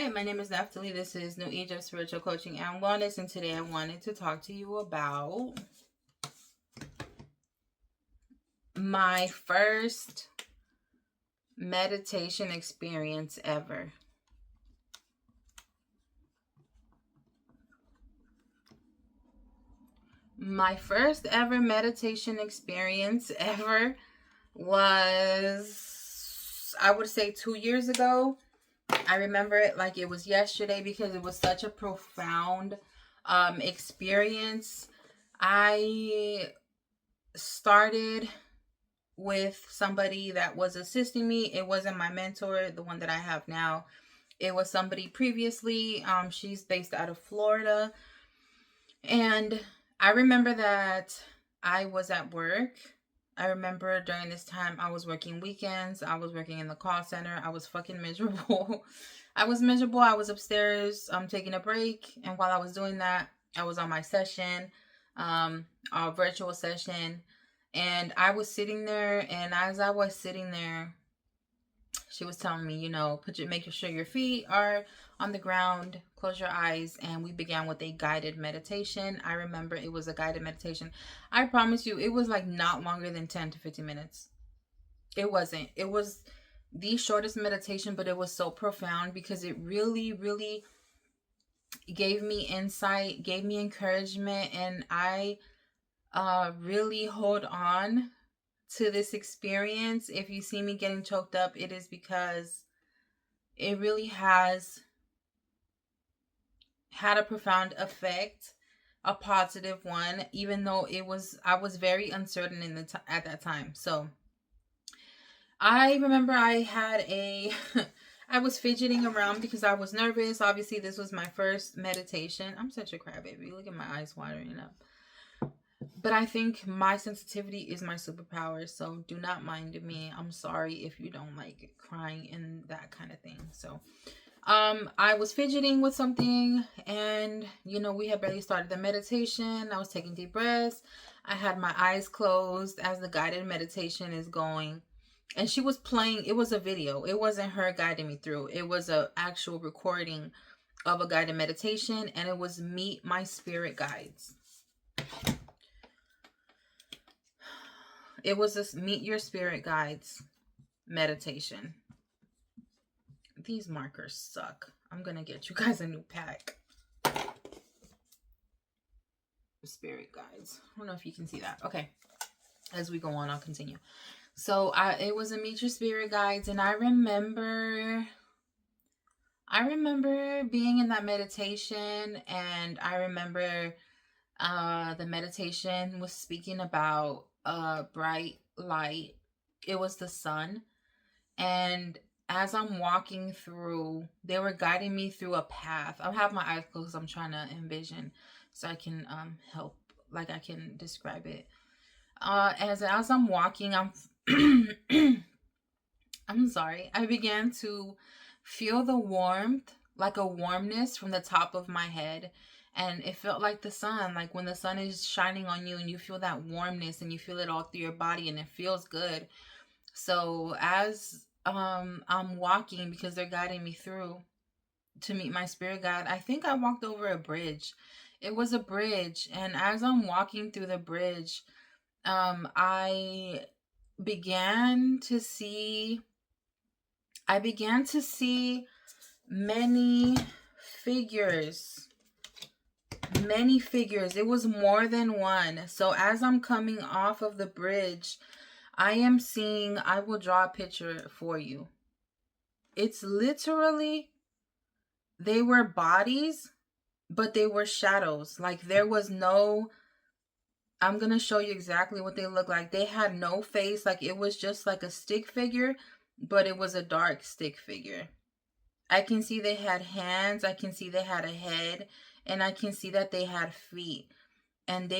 Hi, my name is Naftali. This is New Age of Spiritual Coaching and Wellness, and today I wanted to talk to you about my first meditation experience ever. My first ever meditation experience ever was, I would say, 2 years ago. I remember it like it was yesterday because it was such a profound experience. I started with somebody that was assisting me. It wasn't my mentor, the one that I have now. It was somebody previously. She's based out of Florida. And I remember that I was at work. I remember during this time I was working weekends. I was working in the call center. I was fucking miserable. I was miserable. I was upstairs taking a break. And while I was doing that, I was on my session, a virtual session. And I was sitting there. And as I was sitting there, she was telling me, make sure your feet are on the ground, close your eyes, and we began with a guided meditation. I remember it was a guided meditation. I promise you, it was like not longer than 10 to 15 minutes. It wasn't. It was the shortest meditation, but it was so profound because it really, really gave me insight, gave me encouragement, and I really hold on to this experience. If you see me getting choked up, it is because it really has had a profound effect, a positive one, even though I was very uncertain at that time. So I remember I had I was fidgeting around because I was nervous. Obviously, this was my first meditation. I'm such a crybaby. Look at my eyes watering up. But I think my sensitivity is my superpower, so do not mind me. I'm sorry if you don't like crying and that kind of thing. So I was fidgeting with something, and we had barely started the meditation. I was taking deep breaths. I had my eyes closed as the guided meditation is going, and she was playing. It was a video. It wasn't her guiding me through. It was a actual recording of a guided meditation, and it was Meet My Spirit Guides. It was this Meet Your Spirit Guides meditation. These markers suck. I'm gonna get you guys a new pack. Spirit Guides. I don't know if you can see that. Okay. As we go on, I'll continue. So it was a Meet Your Spirit Guides, and I remember being in that meditation, and I remember the meditation was speaking about a bright light. It was the sun. And as I'm walking through, they were guiding me through a path. I have my eyes closed. I'm trying to envision so I can help, like I can describe it. As I'm walking, I'm sorry. I began to feel the warmth, like a warmness from the top of my head. And it felt like the sun, like when the sun is shining on you and you feel that warmness and you feel it all through your body and it feels good. So as I'm walking, because they're guiding me through to meet my spirit guide, I think I walked over a bridge. It was a bridge, and as I'm walking through the bridge, I began to see many figures. Many figures. It was more than one. So as I'm coming off of the bridge, I am seeing, I will draw a picture for you. It's literally, they were bodies, but they were shadows. Like there was no, I'm going to show you exactly what they look like. They had no face. Like it was just like a stick figure, but it was a dark stick figure. I can see they had hands. I can see they had a head, and I can see that they had feet. And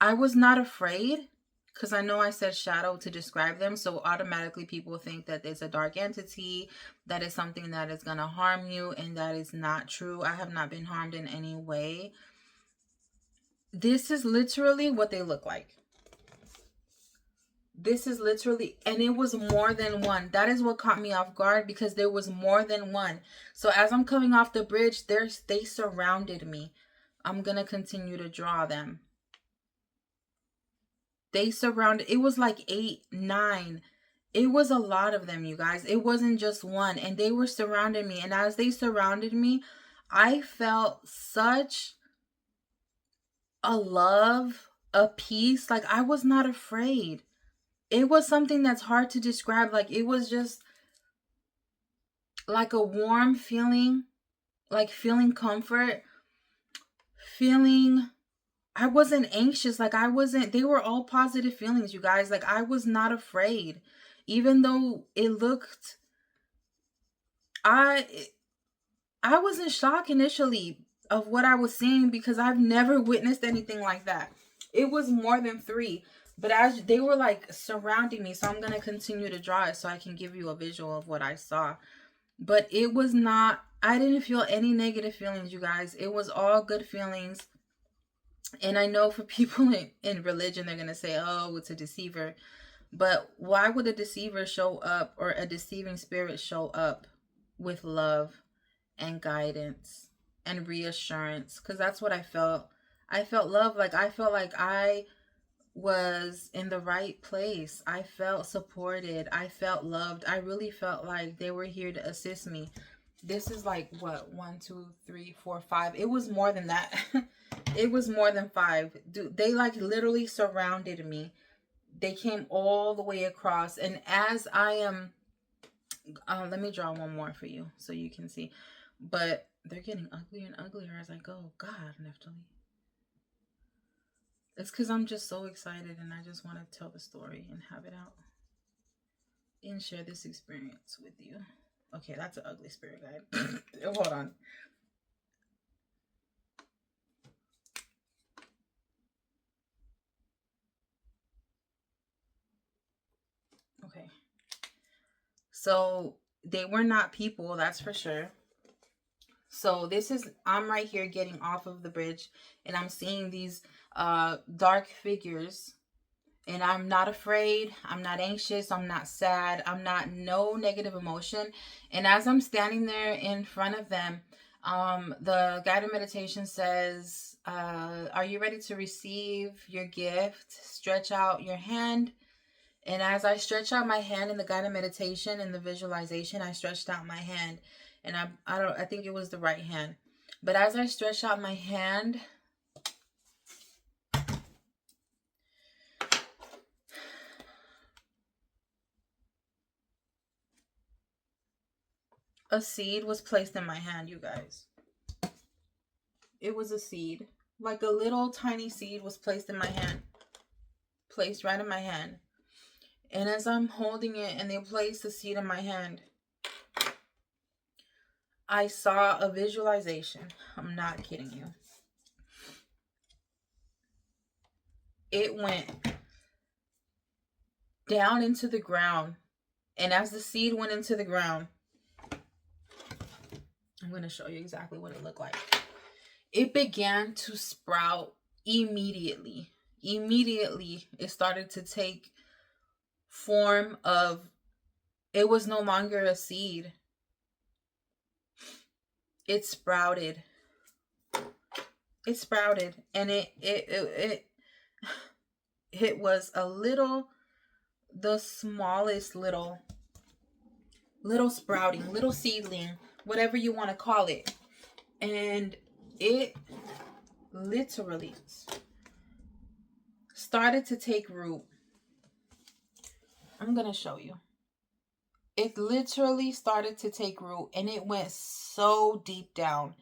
I was not afraid, because I know I said shadow to describe them, so automatically people think that it's a dark entity, that is something that is going to harm you, and that is not true. I have not been harmed in any way. This is literally what they look like. This is literally, and it was more than one. That is what caught me off guard, because there was more than one. So as I'm coming off the bridge, they surrounded me. I'm gonna continue to draw them. They surrounded, it was like 8, 9. It was a lot of them, you guys. It wasn't just one, and they were surrounding me. And as they surrounded me, I felt such a love, a peace. Like, I was not afraid. It was something that's hard to describe. Like, it was just like a warm feeling, like feeling comfort, feeling, I wasn't anxious. Like, I wasn't, they were all positive feelings, you guys. Like, I was not afraid. Even though it looked, I was in shock initially of what I was seeing, because I've never witnessed anything like that. It was more than 3. But as they were like surrounding me, so I'm going to continue to draw it so I can give you a visual of what I saw. But it was not, I didn't feel any negative feelings, you guys. It was all good feelings. And I know for people in religion, they're going to say, oh, it's a deceiver. But why would a deceiver show up, or a deceiving spirit show up with love and guidance and reassurance? Because that's what I felt. I felt love. Like, I felt like I was in the right place. I felt supported. I felt loved. I really felt like they were here to assist me. This is like, what, 1, 2, 3, 4, 5. It was more than that. It was more than 5. Dude, they like literally surrounded me. They came all the way across. And as I am, let me draw one more for you so you can see. But they're getting uglier and uglier as I go. God, Neftali. It's because I'm just so excited, and I just want to tell the story and have it out and share this experience with you. Okay, that's an ugly spirit guide. Hold on. Okay. So they were not people, that's for sure. So this is, I'm right here getting off of the bridge, and I'm seeing these dark figures, and I'm not afraid, I'm not anxious, I'm not sad, I'm not, no negative emotion. And as I'm standing there in front of them, the guided meditation says, are you ready to receive your gift? Stretch out your hand. And as I stretch out my hand in the guided meditation and the visualization, I stretched out my hand, and I think it was the right hand. But as I stretch out my hand, a seed was placed in my hand, you guys. It was a seed. Like a little tiny seed was placed in my hand. Placed right in my hand. And as I'm holding it and they placed the seed in my hand, I saw a visualization. I'm not kidding you. It went down into the ground. And as the seed went into the ground, I'm going to show you exactly what it looked like. It began to sprout immediately. Immediately, it started to take form of, it was no longer a seed. It sprouted. It sprouted, and it was a little, the smallest little sprouting, little seedling, whatever you want to call it. And it literally started to take root. I'm going to show you. It literally started to take root, and it went so deep down.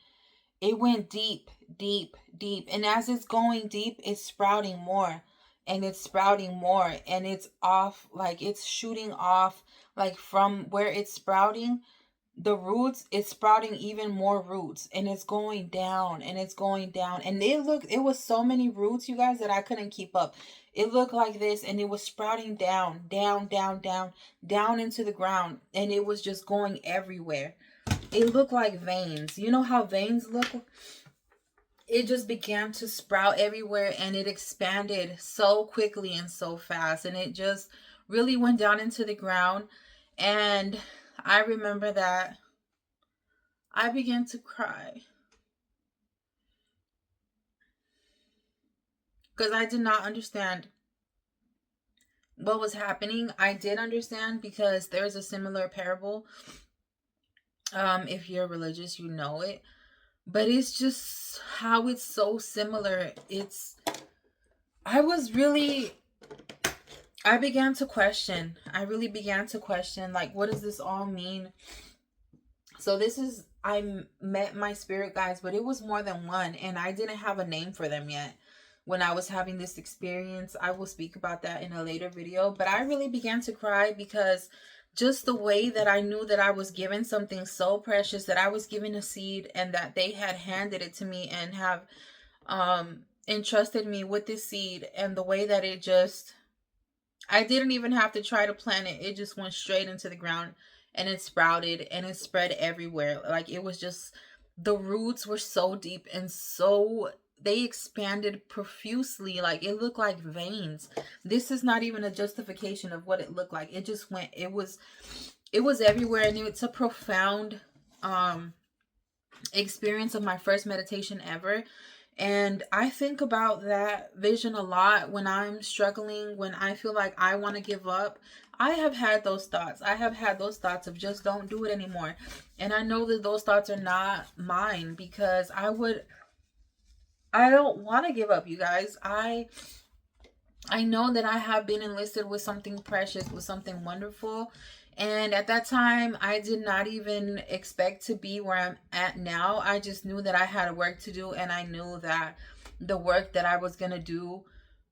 It went deep, deep, deep. And as it's going deep, it's sprouting more. And it's sprouting more. And it's off, like it's shooting off, like from where it's sprouting. The roots, it's sprouting even more roots. And it's going down, and it's going down. And it was so many roots, you guys, that I couldn't keep up. It looked like this, and it was sprouting down, down, down, down, down into the ground. And it was just going everywhere. It looked like veins. You know how veins look? it just began to sprout everywhere, and it expanded so quickly and so fast, and it just really went down into the ground. And I remember that I began to cry because I did not understand what was happening. I did understand because there's a similar parable. If you're religious, you know it. But it's just how it's so similar. I was really I began to question. I really began to question, like, what does this all mean? So I met my spirit guides, but it was more than one, and I didn't have a name for them yet. When I was having this experience, I will speak about that in a later video, but I really began to cry because just the way that I knew that I was given something so precious, that I was given a seed, and that they had handed it to me and have entrusted me with this seed, and the way that I didn't even have to try to plant it. It just went straight into the ground, and it sprouted, and it spread everywhere. Like, it was just, the roots were so deep, and so they expanded profusely. Like, it looked like veins. This is not even a justification of what it looked like. It just went, it was everywhere, and it's a profound experience of my first meditation ever. And I think about that vision a lot when I'm struggling, when I feel like I want to give up. I have had those thoughts. I have had those thoughts of just don't do it anymore. And I know that those thoughts are not mine, because I don't want to give up, you guys. I know that I have been enlisted with something precious, with something wonderful. And at that time, I did not even expect to be where I'm at now. I just knew that I had work to do, and I knew that the work that I was going to do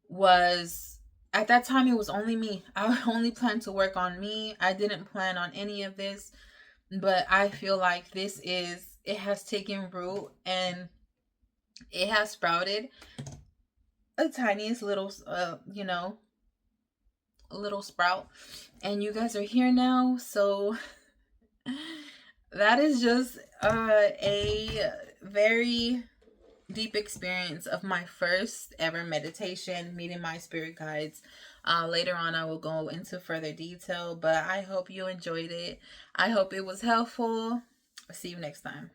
was, at that time, it was only me. I only planned to work on me. I didn't plan on any of this. But I feel like it has taken root, and it has sprouted a tiniest little, a little sprout, and you guys are here now. So that is just a very deep experience of my first ever meditation, meeting my spirit guides. Later on, I will go into further detail, but I hope you enjoyed it. I hope it was helpful. See you next time.